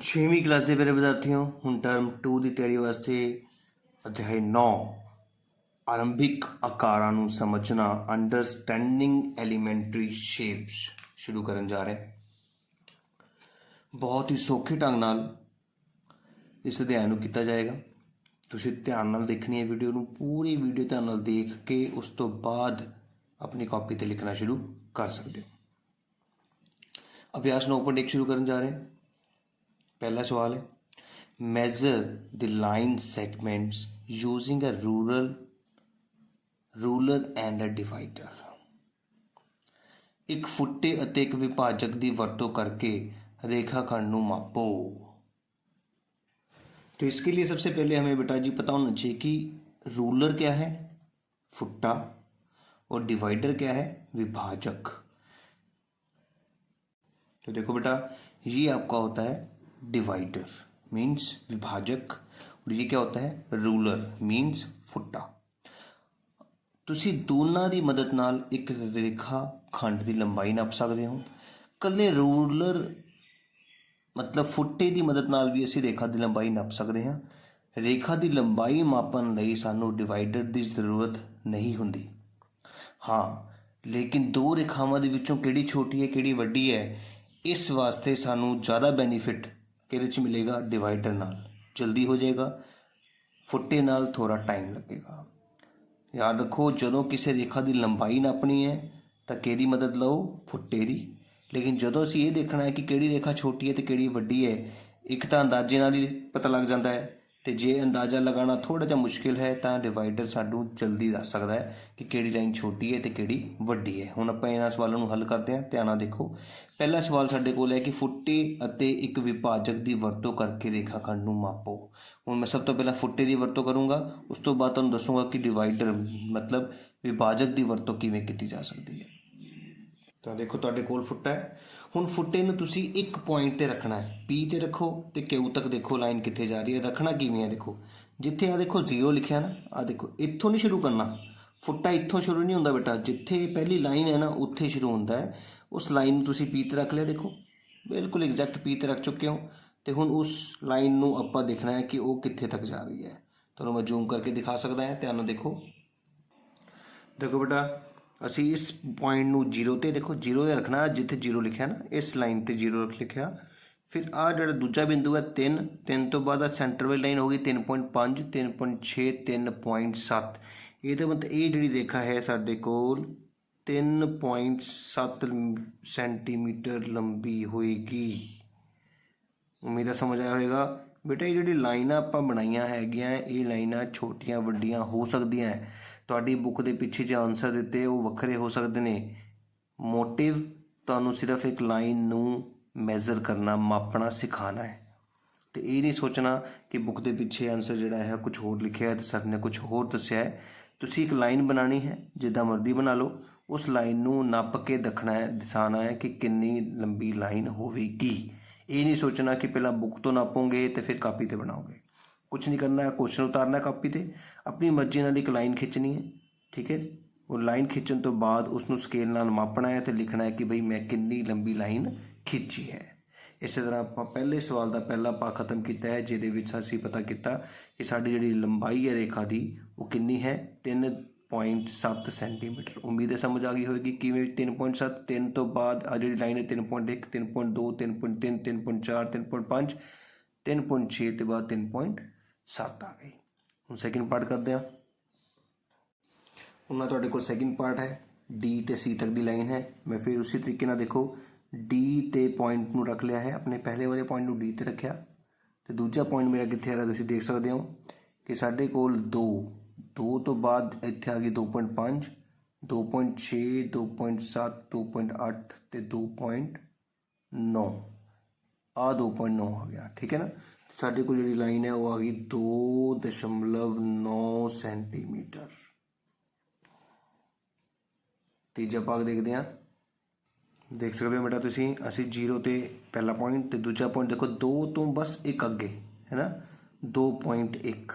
छेवीं class के प्यारे विद्यार्थियों, हुण टर्म 2 की तैयारी वास्ते अध्याय 9 आरंभिक आकारां नूं समझना अंडरस्टैंडिंग एलीमेंटरी शेप्स शुरू करन जा रहे हैं। बहुत ही सौखे ढंग नाल इस अध्याय नूं कीता जाएगा। तुसीं ध्यान नाल देखनी है वीडियो नूं, पूरी वीडियो ध्यान नाल देख के उस तो बाद अपनी कॉपी ते लिखना शुरू कर सकते हो। अभ्यास 9.1 शुरू करन जा रहे हैं। पहला सवाल है, measure the line segments using a ruler and a divider. एक फुट्टे ਅਤੇ एक विभाजक की वरतों करके रेखाखंड नूं मापो। तो इसके लिए सबसे पहले हमें बेटा जी पता होना चाहिए कि रूलर क्या है, फुट्टा, और डिवाइडर क्या है, विभाजक। तो देखो बेटा, ये आपका होता है डिवाइडर मीन्स विभाजक, और ये क्या होता है, रूलर मीन्स फुट्टा। तुसी दोनों की मदद नाल एक रेखा खंड की लंबाई नाप सकते हो। कल्ले रूलर मतलब फुट्टे की मदद नाल भी असी रेखा की लंबाई नाप सकते हैं। रेखा की लंबाई मापन लई सानू डिवाइडर की जरूरत नहीं होंदी। हाँ, लेकिन दो रेखावां दे विचों किहड़ी छोटी है किहड़ी वड्डी है, इस वास्ते सानू ज़्यादा बेनीफिट किहदे च मिलेगा, डिवाइडर नाल। जल्दी हो जाएगा, फुट्टे नाल थोड़ा टाइम लगेगा। याद रखो, जदों किसी रेखा की लंबाई नापनी है तो किहदी मदद लो, फुट्टे की। लेकिन जदों असीं ये देखना है कि किहड़ी रेखा छोटी है तो किहड़ी वड्डी है, एक तो अंदाजे नाल ही पता लग जाता है, तो जे अंदाज़ा लगाना थोड़ा जिहा मुश्किल है तो डिवाइडर सानू जल्दी दस सकता है कि किहड़ी लाइन छोटी है तो किहड़ी वड्डी है। हुण आपां इन्हां सवालों नूं हल करते हैं। ध्यान नाल देखो, पहला सवाल साडे कोल है कि फुट्टे अते एक विभाजक की वरतों करके रेखाखंड नूं मापो। हुण मैं सब तो पहला फुट्टे की वरतों करूँगा, उस तो बाद तुहानूं दसूँगा कि डिवाइडर मतलब विभाजक की वरतों किवें कीती जा सकती है। तो देखो, तुहाडे कोल फुट्टा है। हुण फुट्टे नूं तुसीं एक पॉइंट ते रखना है, पी ते रखो तो क्यू तक देखो लाइन कित्थे जा रही है। रखना किवें है, देखो जिथे आ देखो जीरो लिखिया ना, आ देखो इत्थों नहीं शुरू करना। फुट्टा इत्थों शुरू नहीं होंदा बेटा, जिथे पहली लाइन है ना उत्थे शुरू होंदा है। उस लाइन नूं तुसीं पी ते रख लिया, देखो बिल्कुल एग्जैक्ट पी ते रख चुके हो। तो हुण उस लाइन नूं आपां देखना है कि वो कित्थे तक जा रही है। तो मैं जूम करके दिखा सकदा है, ध्यान नाल देखो। देखो बेटा, असी इस पॉइंट नूं जीरो ते देखो, जीरो ते रखना जिथे जीरो लिखा ना, इस लाइन ते जीरो रख लिखा। फिर आ जिहड़ा दूजा बिंदु है 3, 3 तो बाद सेंटर वाली लाइन होगी 3.5, 3.6, 3.7। ये तो मतलब ये जिहड़ी रेखा है साडे कोल 3.7 सेंटीमीटर लंबी होएगी। उम्मीद है समझ आया होगा बेटा। ये जिहड़ी लाइनां आपां बनाईयां हैगियां, ये लाइनां छोटियां वड्डियां हो सकदियां है। तुहाडी बुक दे पिछे जो आंसर दिते वो वक्रे हो सकते हैं। मोटिव तुहानूं सिर्फ एक लाइन नूं मैजर करना, मापना सिखाना है। तो ये नहीं सोचना कि बुक के पिछे आंसर जोड़ा है कुछ होर लिखा है तो सर ने कुछ होर दस्या है। तुसीं एक लाइन बनानी है, जिद्दां मर्जी बना लो। उस लाइन नूं नप के दखना है, दसाना है कि कितनी लंबी लाइन होवेगी। ये नहीं सोचना कि पहला बुक तो नापोगे तो फिर कापी ते बनाओगे। कुछ नहीं करना है, क्वेश्चन उतारना है कापी ते, अपनी मर्जी नाल एक लाइन खिंचनी है, ठीक है। वो लाइन खिंचण तो बाद उसनूं स्केल नाल मापना है तो लिखना है कि बई मैं कितनी लंबी लाइन खिंची है। इस तरह आप पहले सवाल का पहला पा खत्म किया है, जिहदे विच असीं पता किया कि साडी जिहड़ी लंबाई है रेखा की वो कितनी है, 3.7 सेंटीमीटर। उम्मीद है समझ आ गई होगी किवें 3.7, 3 तो बाद आ जिहड़ी लाइन है 3.1, 3.2, 3.3, 3.4, 3.5, 3.6 तो बाद 3.7 आ गई। हुण सैकेंड पार्ट करते हैं। उन्ना तुहाडे कोल सैकेंड पार्ट है, डी ते सी तक की लाइन है। मैं फिर उसी तरीके नाल देखो, डी ते पॉइंट नूं रख लिया है, अपने पहले वाले पॉइंट नूं डी ते रखिया। तो दूजा पॉइंट मेरा कित्थे आ रहा तुसीं देख सकते हो कि साडे कोल 2 तो बाद इत्थे आ गई 2.5, 2.6, 2.7, 2.8 ते 2.9। आ 2.9 आ गया, ठीक है ना। साडे कोल जिहड़ी लाइन है वो आ गई 2.9 सेंटीमीटर। तीजा भाग देखते हैं। देख सकते हो बेटा तुसीं, असी जीरो ते पहला पॉइंट, दूजा पॉइंट देखो 2 तो बस एक अगे है ना, 2.1,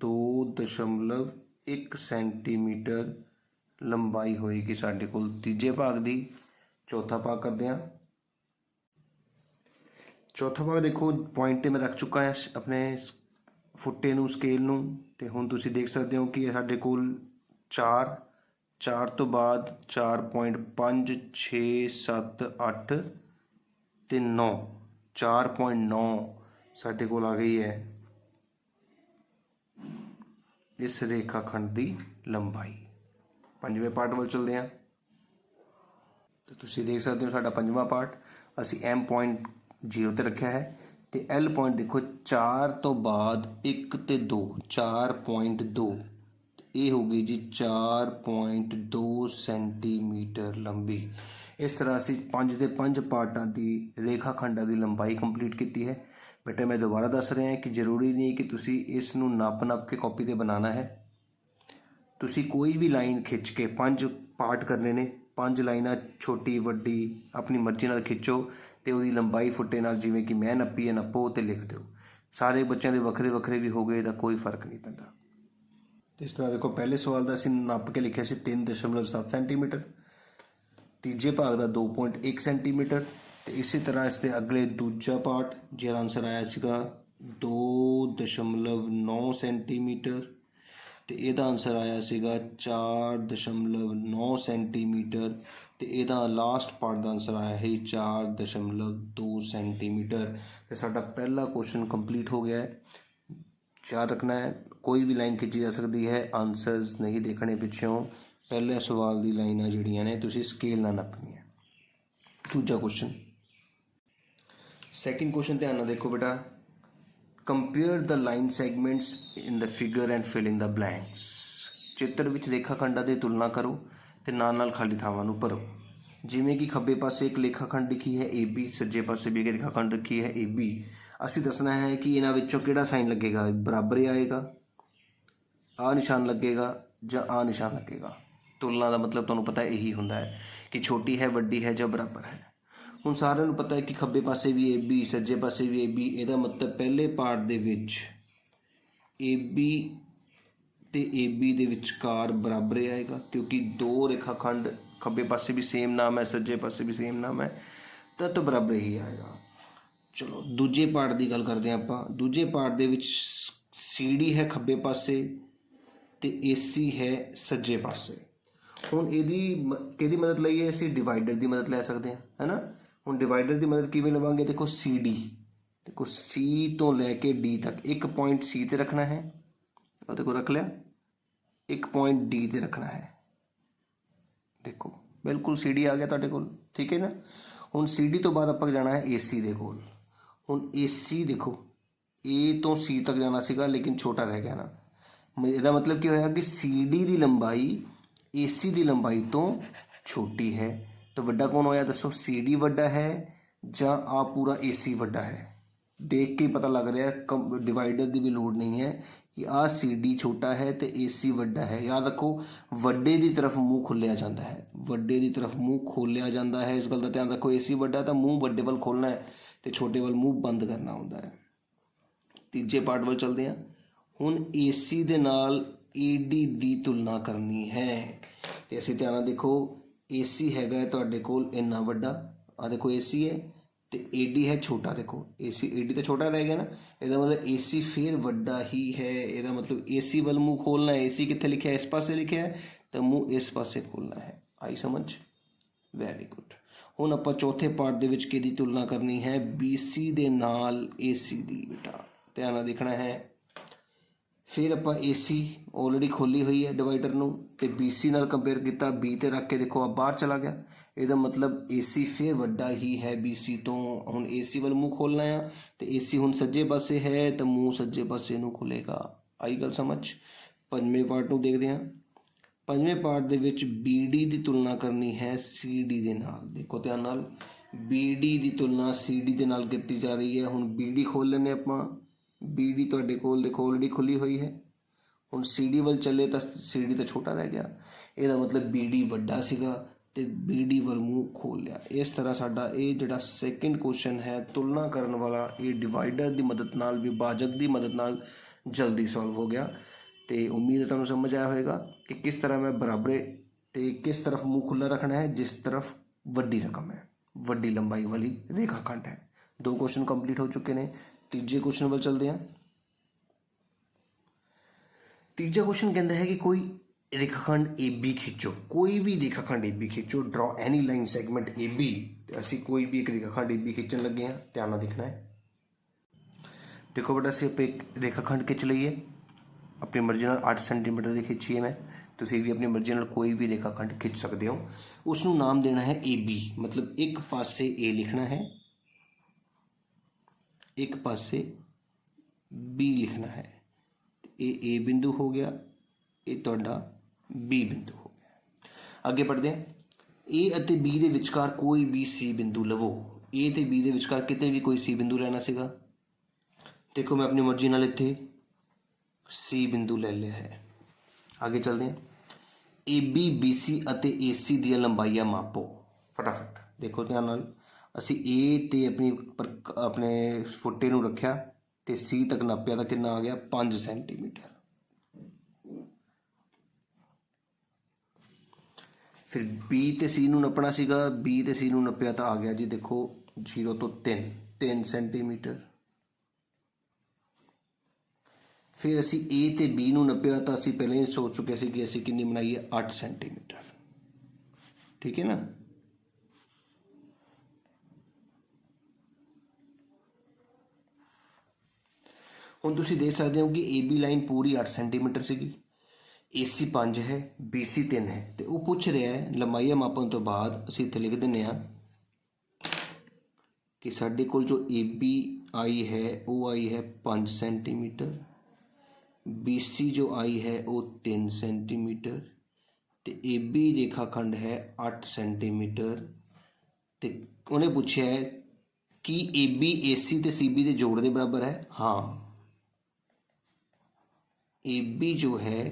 2.1 सेंटीमीटर लंबाई होएगी साडे कोल तीजे भाग की। चौथा भाग करते हैं। चौथा भाग देखो पॉइंट ते मैं रख चुका है अपने फुट्टे ਨੂੰ ਸਕੇਲ ਨੂੰ ਤੇ ਹੁਣ ਤੁਸੀਂ ਦੇਖ ਸਕਦੇ ਹੋ ਕਿ ਸਾਡੇ ਕੋਲ 4 ਤੋਂ ਬਾਅਦ 4.5 6 7 8 ਤੇ 9 4.9 ਸਾਡੇ ਕੋਲ ਆ ਗਈ ਹੈ ਇਸ ਰੇਖਾਖੰਡ ਦੀ ਲੰਬਾਈ। ਪੰਜਵੇਂ ਪਾਰਟ ਵੱਲ ਚਲਦੇ ਹਾਂ। तो तुसी देख सकते हो साडा पंजवां पार्ट असी M.0 ते रखा है तो L पॉइंट देखो 4 तो बाद 1 ते 2 4.2 ये होगी जी 4.2 सेंटीमीटर लंबी। इस तरह असी 5 दे 5 पार्टां दी रेखाखंडां दी लंबाई कंप्लीट की है। बेटा मैं दोबारा दस रहा कि जरूरी नहीं कि तुसी इस नूं नप के कॉपी ते बनाना है। तुसी कोई भी लाइन खिंच के 5 पार्ट करने ने 5 लाइनां छोटी वड्डी अपनी मर्जी नाल खिंचो तो उसकी लंबाई फुट्टे नाल जिवें कि मैं नप्पी है नप्पो तो लिख दो। सारे बच्चों के वक्रे वक्रे भी हो गए तो कोई फर्क नहीं पैंदा। तो इस तरह देखो पहले सवाल का असीं नप के लिखिया सी 3.7 सेंटीमीटर, तीजे भाग का 2.1 सेंटीमीटर। तो इसी तरह इसके अगले दूजा पार्ट जिहदा आंसर आया सीगा 2.9 सेंटीमीटर तो यदा आंसर आया सीगा 4.9 सेंटीमीटर। तो यदा लास्ट पार्ट का आंसर आया है 4.2 सेंटीमीटर। तो साडा पहला क्वेश्चन कंप्लीट हो गया है। याद रखना है कोई भी लाइन खिंची जा सकती है, आंसरस नहीं देखने पिछों पहले सवाल की लाइनां जिहड़ियां ने तुसीं स्केल नाल नप्पणियां। दूजा क्वेश्चन सैकेंड क्वेश्चन ध्यान नाल देखो बेटा। Compare the line segments in the figure and fill in the blanks. चित्र विच रेखाखंडां की तुलना करो तो नाल खाली थावां नूं भरो। जिवें कि खब्बे पासे एक रेखाखंड लिखी है AB, सज्जे पासे भी एक रेखाखंड लिखी है AB। असीं दसना है कि इन्हां विचों किहड़ा साइन लगेगा, बराबर ही आएगा, आ निशान लगेगा जां आ निशान लगेगा। तुलना का मतलब तुहानूं पता यही हुंदा है कि छोटी है, वड्डी है जां बराबर है। हुण सारिਆਂ ਨੂੰ पता है कि खब्बे पासे भी AB, सज्जे पासे भी AB। ਇਹਦਾ मतलब पहले पार्ट ਦੇ ਵਿੱਚ AB ਤੇ AB ਦੇ ਵਿਚਕਾਰ बराबर ही आएगा क्योंकि दो रेखाखंड खब्बे पासे भी सेम नाम है, सज्जे पासे भी सेम नाम है तो बराबर ही आएगा। चलो दूजे पार्ट की गल करते हैं आपां। दूजे पार्ट ਦੇ ਵਿੱਚ CD है खब्बे पासे ਤੇ AC है सज्जे पासे। हुण ਇਹਦੀ किहदी मदद लईए असीं डिवाइडर की मदद ले सकते हैं, है ना। हुण डिवाइडर की मदद किवें लवांगे, देखो CD, देखो C तो लैके D तक एक पॉइंट C ते रखना है और देखो रख लिया, एक पॉइंट D ते रखना है। देखो बिल्कुल CD आ गया तुहाडे कोल, ठीक है ना। हुण CD तो बाद आपां जाना है AC दे कोल। हुण AC देखो A तो C तक जाना सीगा लेकिन छोटा रह गया ना। इसदा मतलब की होया कि CD की लंबाई AC की लंबाई तो छोटी है। तो वड्डा कौन होया दसो, CD वड्डा है जां आ पूरा AC वड्डा है। देख के ही पता लग रहा है, डिवाइडर की भी लोड़ नहीं है कि आ CD छोटा है तो AC वड्डा है। याद रखो वड्डे की तरफ मूँह खोलिया जाता है, वड्डे की तरफ मूँह खोलिया जाता है। इस गल का ध्यान रखो, AC वड्डा तो मूँह वड्डे वाल खोलना है तो छोटे वाल मूँह बंद करना होता है। तीजे पार्ट वाल चलते हैं। हुण AC दे नाल AD की तुलना करनी है तो असीं ध्यान नाल देखो AC हैगा तुहाडे कोल इन्ना वड्डा, आ देखो AC है तो AD है छोटा। देखो AC AD तो छोटा रह गया ना, इसका मतलब AC फिर वड्डा ही है। इसका मतलब AC वाल मूँह खोलना है। AC कित्थे लिखा है, इस पासे लिखा है तो मूँह इस पासे खोलना है। आई समझ, वैरी गुड। हुण आपां चौथे पार्ट दे विच किहदी तुलना करनी है, BC दे नाल AC दी। बेटा ध्यान नाल देखना है। फिर आप AC ऑलरेडी खोली हुई है डिवाइडर नूं ते BC नाल कंपेयर किया, B ते रख के देखो अब बाहर चला गया। इसका मतलब AC फिर वड्डा ही है BC तो। हुण AC वाल मूँह खोलना है तो AC हुण सज्जे पासे है तो मूँह सज्जे पासे नूं खुलेगा। आई गल समझ। पंजवें पार्ट नूं देखते हैं। पंजवें पार्ट दे विच BD की तुलना करनी है CD दे नाल। देखो ध्यान नाल BD की तुलना CD दे नाल की जा रही है। हुण BD खोल लेने आपां। BD तुहाडे कोल देखो ऑलरेडी खुली हुई है। हुण CD वाल चले तो CD तो छोटा रह गया। इसका मतलब BD वड्डा सीगा ते BD वाल मूँह खोल लिया। इस तरह साडा ये जिहड़ा सैकेंड क्वेश्चन है तुलना करने वाला, ये डिवाइडर की मदद नाल, विभाजक की मदद नाल जल्दी सॉल्व हो गया। तो उम्मीद है तुहानूं समझ आया होगा कि किस तरह मैं बराबरे ते किस तरफ मूँह खुला रखना है, जिस तरफ वड्डी रकम है, वड्डी लंबाई वाली रेखाखंड है। 2 क्वेश्चन कंप्लीट हो चुके हैं। तीजे क्वेश्चन ਵੱਲ चलते हैं। तीजा क्वेश्चन कहता है कि कोई रेखाखंड ए बी खींचो, कोई भी रेखाखंड ए बी खींचो, draw any line segment A B. असी कोई भी एक रेखाखंड ए बी खींचन लगे हैं, ध्यान नाल देखना है। देखो बेटा असी एक रेखाखंड खिंच लईए, अपनी मर्जी नाल 8 सेंटीमीटर की खिंचीए मैं, तुसीं भी अपनी मर्जी नाल कोई भी रेखाखंड खिंच सकते हो। उसनूं नाम देना है ए बी, मतलब एक पासे ए लिखना है, एक पासे बी लिखना है। ये ए बिंदु हो गया, ये तुहाडा बी बिंदु हो गया। आगे पढ़ते हैं। ए अते बी दे विचकार कोई भी सी बिंदु लवो। ए ते बी दे विचकार किते भी कोई सी बिंदु लेना सीगा। देखो मैं अपनी मर्जी नाल इत्थे सी बिंदु ले लिया है। आगे चलते हैं। ए बी बी सी अते ए सी दी लंबाइयां मापो। फटाफट देखो ध्यान नाल, असी ए ते अपने फुट्टे नूं रखिया ते सी तक नापिया, तो कितना आ गया 5 सेंटीमीटर। फिर बी ते सी नूं नपना सीगा, बी ते सी नूं नपिया तो आ गया जी देखो 0 तो 3 सेंटीमीटर। फिर असी ए ते बी नूं नपिया तो असी पहले ही सोच चुके सी कि असी कितनी बनाई है 8 सेंटीमीटर। ठीक है ना। हुण तुसीं देख सकते हो कि ए बी लाइन पूरी 8 सेंटीमीटर सीगी, ए सी 5 है, बी सी 3 है, तो वो पूछ रहा है लंबाइयां मापन तो बाद असीं इत्थे लिख दिंदे आ कि साडे कोल जो ए बी आई है वो आई है 5 सेंटीमीटर, बी सी जो आई है वो 3 सेंटीमीटर, तो ए बी रेखाखंड है 8 सेंटीमीटर। तो उन्हें पूछा है कि ए बी ए सी ते सी बी के जोड़ के बराबर है। हाँ, ए बी जो है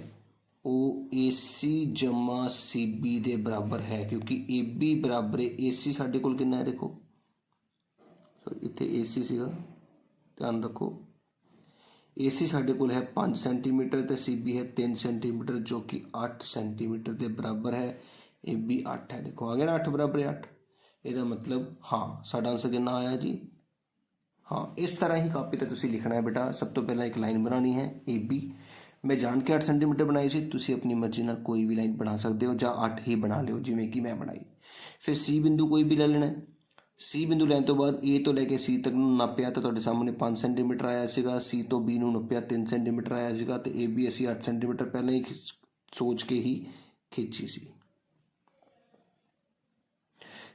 वो ए सी जमा सी बी के बराबर है, क्योंकि ए बी बराबर ए सी साढ़े कोल कितना है, देखो इत्थे ए सी सीगा, ध्यान रखो ए सी साढ़े कोल है 5 सेंटीमीटर तो सी बी है 3 सेंटीमीटर, जो कि 8 सेंटीमीटर के बराबर है। ए बी 8 है, देखो आ गया ना 8 बराबर 8। ਇਹਦਾ मतलब हाँ साडा आंसर कितना आया जी। हाँ, इस तरह ही कापी ते तुसीं लिखना है बेटा। सब तो पहला एक लाइन बनानी है ए बी। मैं जान के 8 सेंटीमीटर बनाई सी, तुसीं अपनी मर्जी नाल कोई भी लाइन बना सकते हो, जां 8 ही बना लिओ जिवें कि मैं बनाई। फिर सी बिंदु कोई भी ले लेना है। सी बिंदु लैन तो बाद ए तो लैके सी तक नापिया तो तुहाडे सामने 5 सेंटीमीटर आया सीगा। सी तो बी नूं नापिया 3 सेंटीमीटर आया सीगा, तो ए बी असीं 8 सेंटीमीटर पहले ही सोच के ही खींची सी।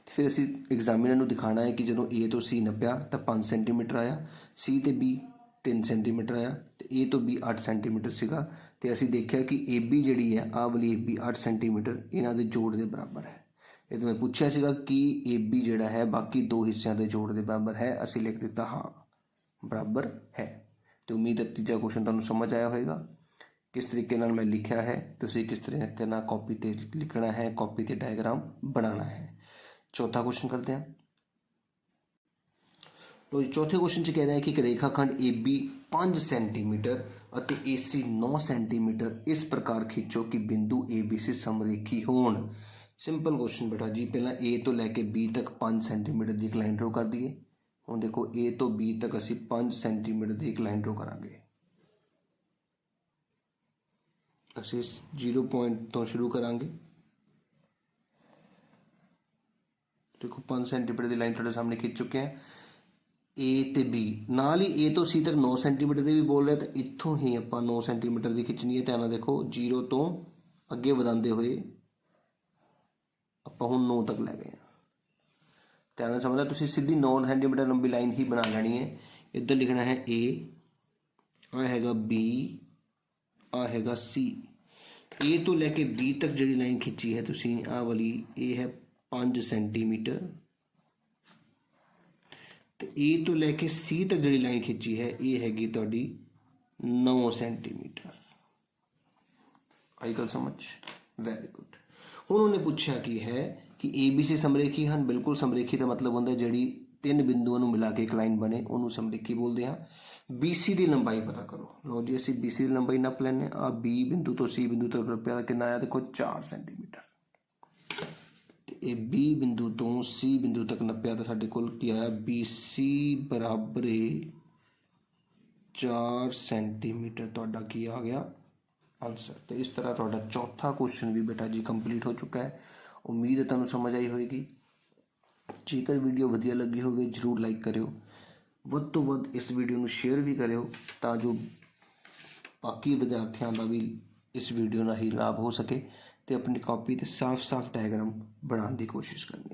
फिर असी एग्जामिनर नूं दिखाना है कि जो ए तो सी नपिया तो 5 सेंटीमीटर आया, सी तो बी 3 सेंटीमीटर आया, तो ए तो बी 8 सेंटीमीटर सीगा। तो असी देखा कि ए बी जी है आ वाली ए बी 8 सेंटीमीटर इन्हां दे जोड़ के बराबर है। ये तो मैं पूछा सीगा कि ए बी जोड़ा है बाकी 2 हिस्सों के जोड़ के बराबर है, असी लिख दिता हाँ बराबर है। तो उम्मीद है तीजा क्वेश्चन तुहानूं समझ आया होगा किस तरीके नाल मैं लिखा है, तुसीं किस तरीके नाल कॉपी ते लिखना है, कॉपी ते डायग्राम बनाना है। चौथा क्वेश्चन करते हैं। तो चौथे क्वेश्चन च कह रहा है कि एक रेखाखंड ए बी 5 सेंटीमीटर और ए सी 9 सेंटीमीटर इस प्रकार खींचो कि बिंदु ए बी सी समरेखी होण। सिंपल क्वेश्चन बेटा जी, पहला ए तो लैके बी तक 5 सेंटीमीटर की एक लाइन ड्रॉ कर दिए। हुण देखो ए तो बी तक असी 5 सेंटीमीटर की एक लाइन ड्रॉ करांगे। असी 0 पॉइंट तो शुरू करांगे। देखो 5 सेंटीमीटर की लाइन थोड़े सामने खिंच चुके हैं। ए तो बी नाल ही ए तो सी तक 9 सेंटीमीटर की भी बोल रहे, तो इत्थों ही आप 9 सेंटीमीटर की खिंचनी है। ध्यान देखो 0 तो अगे वधाते हुए आप हुण 9 तक लै गए हैं। ध्यान समझना, तुसीं सीधी 9 सेंटीमीटर लंबी लाइन ही बना लेनी है। इधर लिखना है ए, आ हैगा बी, आ हैगा सी। ए तो लैके बी तक जी लाइन खिंची है तुसीं आ वाली, ए है 5 सेंटीमीटर, तो ए तो लैके सी तक जी लाइन खिंची है ये हैगी तुहाडी 9 सेंटीमीटर। आई गल समझ? Very good. हुण उन्हें पूछा कि है कि ए बी सी समरेखी हैं। बिल्कुल समरेखी का मतलब होंदा जिहड़ी 3 बिंदुओं नूं मिला के एक लाइन बने उन्होंने समरेखी बोलते हैं। बी सी की लंबाई पता करो। लो जी असीं बी सी की लंबाई नप लैने। आ बी बिंदु तो सी बिंदु तक नप्पिया कितना आया, देखो 4 सेंटीमीटर। ਇਹ B ਬਿੰਦੂ ਤੋਂ C ਬਿੰਦੂ ਤੱਕ ਨੱਪਿਆ ਤਾਂ ਸਾਡੇ ਕੋਲ ਕੀ ਆਇਆ BC ਬਰਾਬਰ 4 ਸੈਂਟੀਮੀਟਰ ਤੁਹਾਡਾ ਕੀ ਆ ਗਿਆ ਆंसर। तो इस तरह ਤੁਹਾਡਾ चौथा क्वेश्चन भी बेटा जी कंप्लीट हो चुका है। उम्मीद है ਤੁਹਾਨੂੰ समझ आई होएगी। ਜੇਕਰ ਵੀਡੀਓ ਵਧੀਆ ਲੱਗੀ ਹੋਵੇ ਜਰੂਰ ਲਾਈਕ ਕਰਿਓ, ਵੱਧ ਤੋਂ ਵੱਧ ਇਸ ਵੀਡੀਓ ਨੂੰ ਸ਼ੇਅਰ ਵੀ ਕਰਿਓ ਤਾਂ ਜੋ ਬਾਕੀ ਵਿਦਿਆਰਥੀਆਂ ਦਾ ਵੀ ਇਸ ਵੀਡੀਓ ਨਾਲ ਹੀ ਲਾਭ ਹੋ ਸਕੇ ਤੇ ਆਪਣੀ ਕਾਪੀ ਤੇ ਸਾਫ਼-ਸਾਫ਼ ਡਾਇਗਰਾਮ ਬਣਾਉਣ ਦੀ ਕੋਸ਼ਿਸ਼ ਕਰਨੀ।